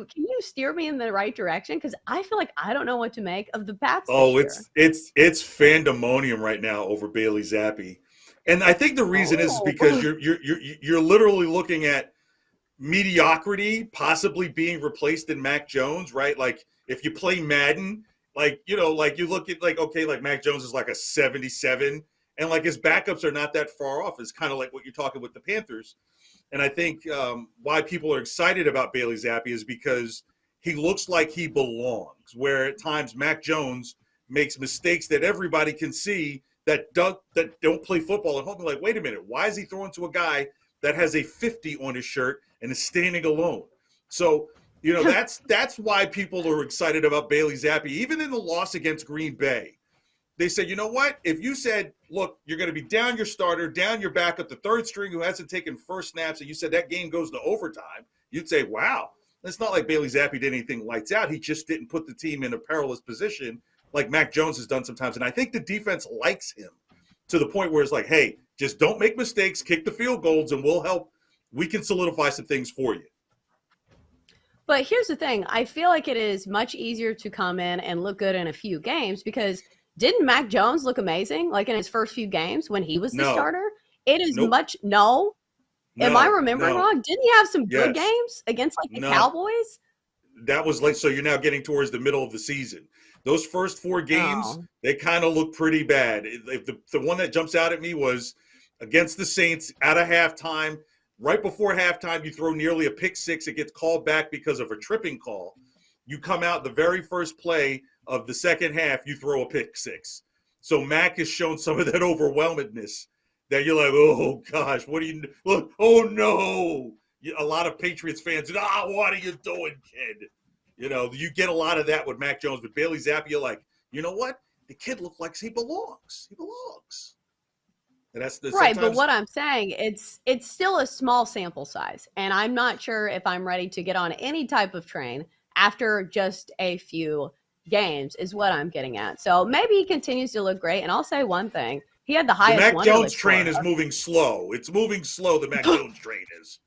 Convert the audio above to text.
Can you steer me in the right direction? Because I feel like I don't know what to make of the Pats this Oh, year. it's fandemonium right now over Bailey Zappe, and I think the reason is Oh, because you're literally looking at mediocrity possibly being replaced in Mac Jones, right? Like if you play Madden, like like you look at like okay, like Mac Jones is like a 77, and like his backups are not that far off. It's kind of like what you're talking with the Panthers, and I think why people are excited about Bailey Zappe is because he looks like he belongs. Where at times Mac Jones makes mistakes that everybody can see that don't play football at home. Like, wait a minute, why is he throwing to a guy that has a 50 on his shirt and is standing alone? So, that's why people are excited about Bailey Zappe. Even in the loss against Green Bay, they said, you know what? If you said, look, you're going to be down your starter, down your backup, the third string who hasn't taken first snaps, and you said that game goes to overtime, you'd say, wow, it's not like Bailey Zappe did anything lights out. He just didn't put the team in a perilous position like Mac Jones has done sometimes. And I think the defense likes him to the point where it's like, hey, just don't make mistakes, kick the field goals, and we'll help. We can solidify some things for you. But here's the thing. I feel like it is much easier to come in and look good in a few games because didn't Mac Jones look amazing like in his first few games when he was the starter? It is no. Am I remembering wrong? Didn't he have some good games against like the Cowboys? That was like, so you're now getting towards the middle of the season. Those first 4 games, they kind of look pretty bad. The one that jumps out at me was against the Saints at a halftime. Right before halftime, you throw nearly a pick six. It gets called back because of a tripping call. You come out the very first play of the second half, you throw a pick six. So Mac has shown some of that overwhelmedness that you're like, oh, gosh, what do you look? Oh, no. A lot of Patriots fans, what are you doing, kid? You get a lot of that with Mac Jones, but Bailey Zappe, you're like, you know what? The kid looks like he belongs. He belongs. And that's right. But what I'm saying, it's still a small sample size, and I'm not sure if I'm ready to get on any type of train after just a few games. Is what I'm getting at. So maybe he continues to look great, and I'll say one thing: he had the highest. The Mac Jones train is moving slow. It's moving slow. The Mac Jones train is.